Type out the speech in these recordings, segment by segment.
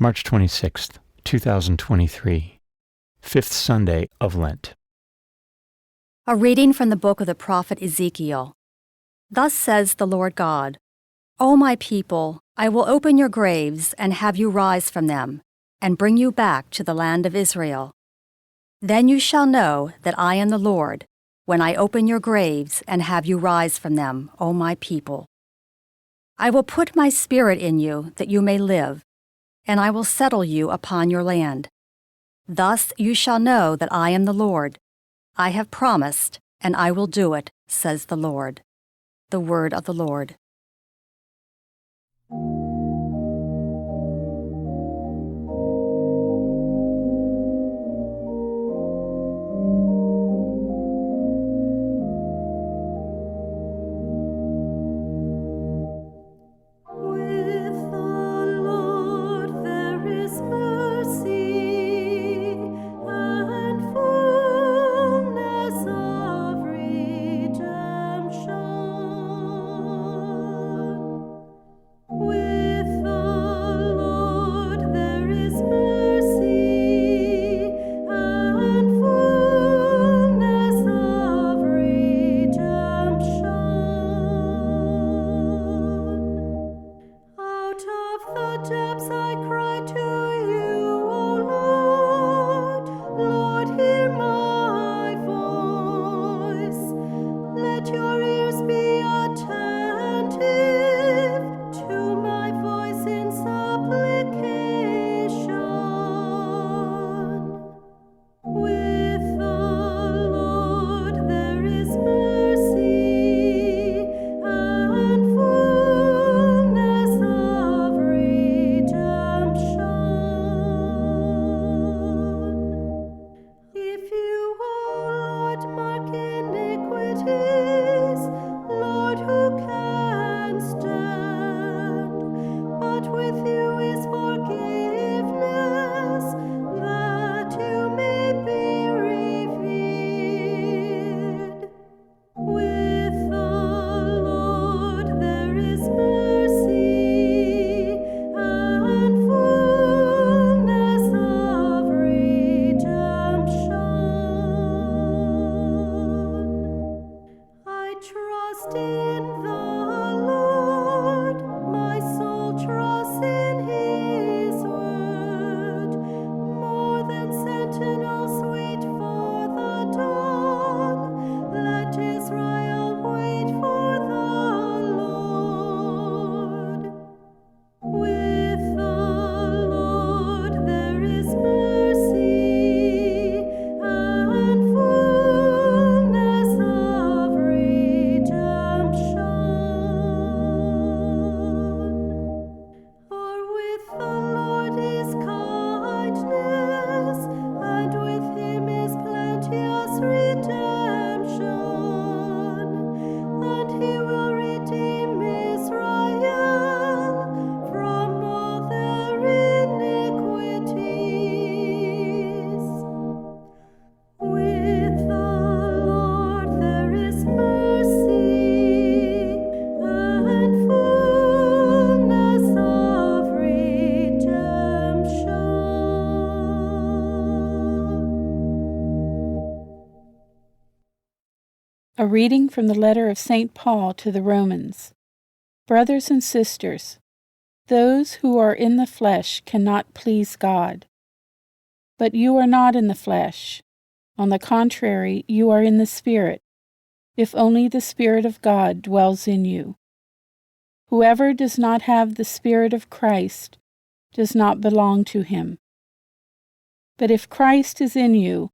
March 26th, 2023, Fifth Sunday of Lent. A reading from the book of the prophet Ezekiel. Thus says the Lord God, O my people, I will open your graves and have you rise from them, and bring you back to the land of Israel. Then you shall know that I am the Lord, when I open your graves and have you rise from them, O my people. I will put my spirit in you that you may live, and I will settle you upon your land. Thus you shall know that I am the Lord. I have promised, and I will do it, says the Lord. The word of the Lord. A reading from the letter of St. Paul to the Romans. Brothers and sisters, those who are in the flesh cannot please God. But you are not in the flesh. On the contrary, you are in the Spirit, if only the Spirit of God dwells in you. Whoever does not have the Spirit of Christ does not belong to him. But if Christ is in you,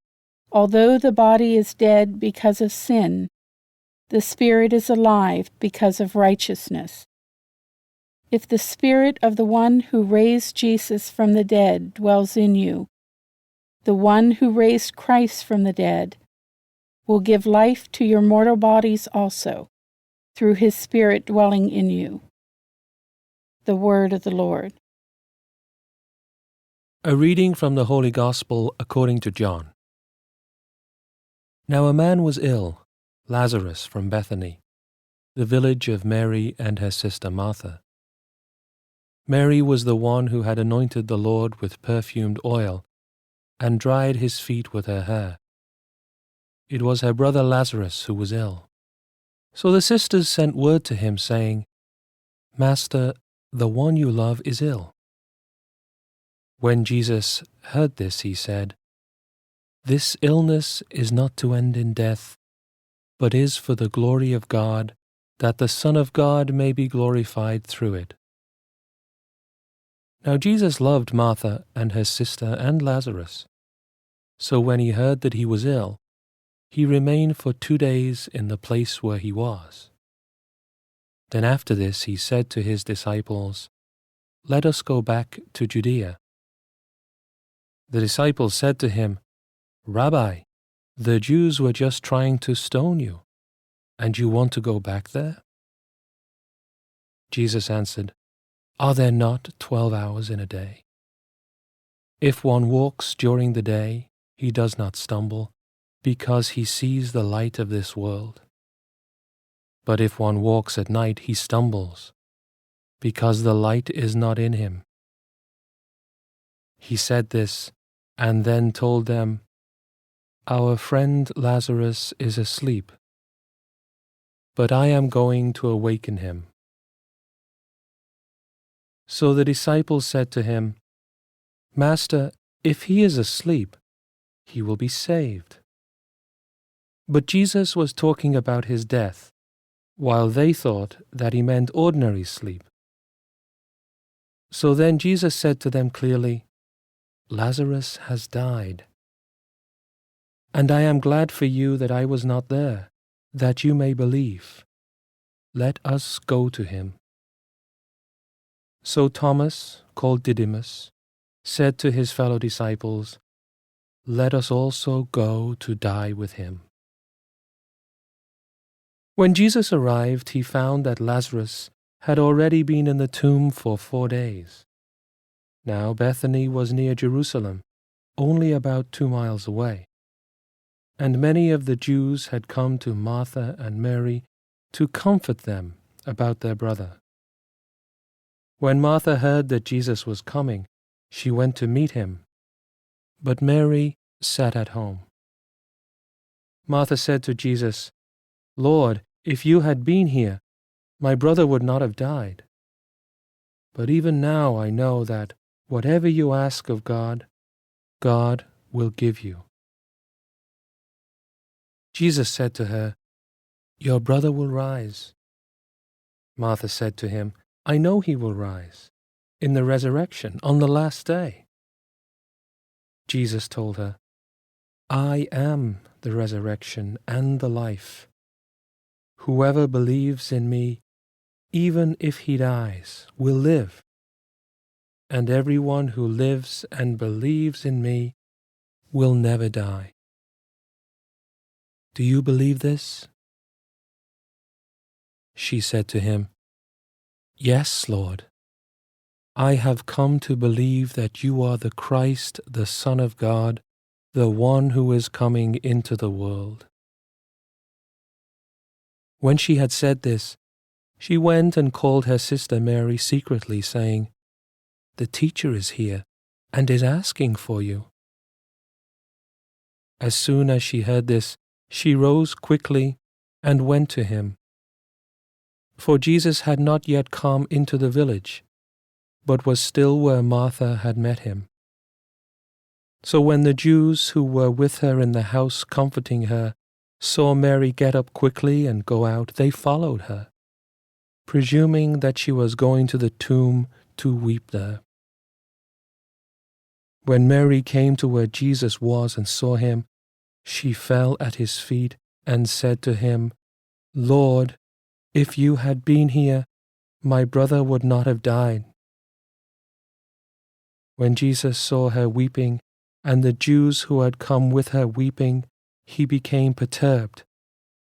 although the body is dead because of sin, the Spirit is alive because of righteousness. If the Spirit of the one who raised Jesus from the dead dwells in you, the one who raised Christ from the dead will give life to your mortal bodies also, through his Spirit dwelling in you. The word of the Lord. A reading from the Holy Gospel according to John. Now a man was ill, Lazarus from Bethany, the village of Mary and her sister Martha. Mary was the one who had anointed the Lord with perfumed oil and dried his feet with her hair. It was her brother Lazarus who was ill. So the sisters sent word to him, saying, "Master, the one you love is ill." When Jesus heard this, he said, "This illness is not to end in death, but is for the glory of God, that the Son of God may be glorified through it." Now Jesus loved Martha and her sister and Lazarus. So when he heard that he was ill, he remained for 2 days in the place where he was. Then after this he said to his disciples, "Let us go back to Judea." The disciples said to him, "Rabbi, the Jews were just trying to stone you, and you want to go back there?" Jesus answered, "Are there not 12 hours in a day? If one walks during the day, he does not stumble, because he sees the light of this world. But if one walks at night, he stumbles, because the light is not in him." He said this, and then told them, "Our friend Lazarus is asleep, but I am going to awaken him." So the disciples said to him, "Master, if he is asleep, he will be saved." But Jesus was talking about his death, while they thought that he meant ordinary sleep. So then Jesus said to them clearly, "Lazarus has died. And I am glad for you that I was not there, that you may believe. Let us go to him." So Thomas, called Didymus, said to his fellow disciples, "Let us also go to die with him." When Jesus arrived, he found that Lazarus had already been in the tomb for 4 days. Now Bethany was near Jerusalem, only about 2 miles away, and many of the Jews had come to Martha and Mary to comfort them about their brother. When Martha heard that Jesus was coming, she went to meet him, but Mary sat at home. Martha said to Jesus, "Lord, if you had been here, my brother would not have died. But even now I know that whatever you ask of God, God will give you." Jesus said to her, "Your brother will rise." Martha said to him, "I know he will rise in the resurrection on the last day." Jesus told her, "I am the resurrection and the life. Whoever believes in me, even if he dies, will live. And everyone who lives and believes in me will never die." Do you believe this? She said to him, "Yes, Lord. I have come to believe that you are the Christ, the Son of God, the one who is coming into the world." When she had said this, she went and called her sister Mary secretly, saying, "The teacher is here and is asking for you." As soon as she heard this, she rose quickly and went to him. For Jesus had not yet come into the village, but was still where Martha had met him. So when the Jews who were with her in the house comforting her saw Mary get up quickly and go out, they followed her, presuming that she was going to the tomb to weep there. When Mary came to where Jesus was and saw him, she fell at his feet and said to him, "Lord, if you had been here, my brother would not have died." When Jesus saw her weeping, and the Jews who had come with her weeping, he became perturbed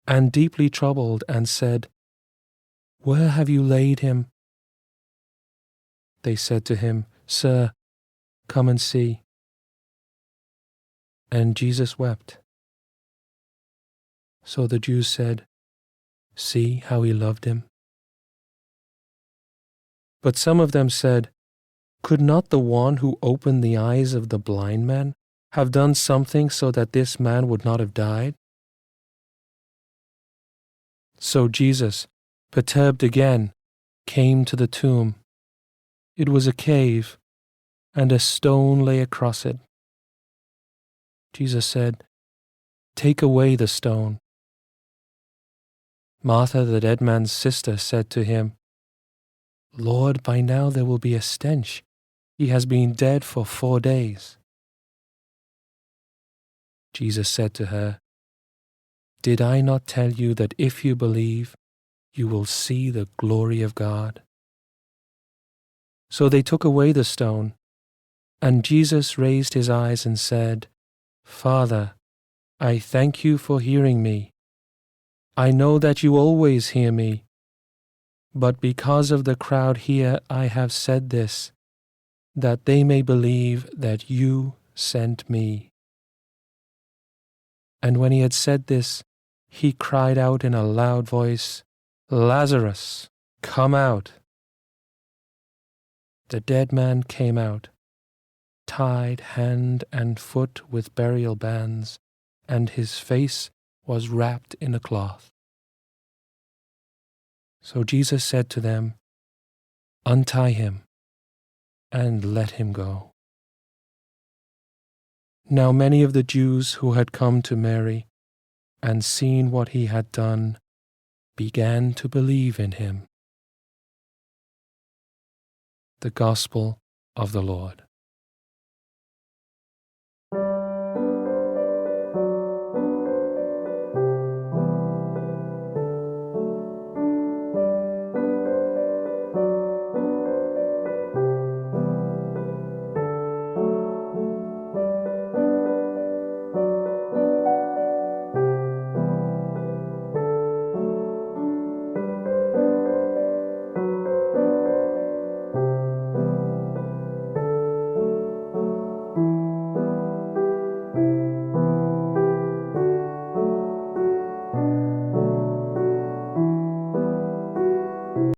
and deeply troubled and said, "Where have you laid him?" They said to him, "Sir, come and see." And Jesus wept. So the Jews said, "See how he loved him." But some of them said, "Could not the one who opened the eyes of the blind man have done something so that this man would not have died?" So Jesus, perturbed again, came to the tomb. It was a cave, and a stone lay across it. Jesus said, "Take away the stone." Martha, the dead man's sister, said to him, "Lord, by now there will be a stench. He has been dead for 4 days." Jesus said to her, "Did I not tell you that if you believe, you will see the glory of God?" So they took away the stone, and Jesus raised his eyes and said, "Father, I thank you for hearing me. I know that you always hear me, but because of the crowd here I have said this, that they may believe that you sent me." And when he had said this, he cried out in a loud voice, "Lazarus, come out." The dead man came out, tied hand and foot with burial bands, and his face was wrapped in a cloth. So Jesus said to them, "Untie him and let him go." Now many of the Jews who had come to Mary and seen what he had done began to believe in him. The Gospel of the Lord.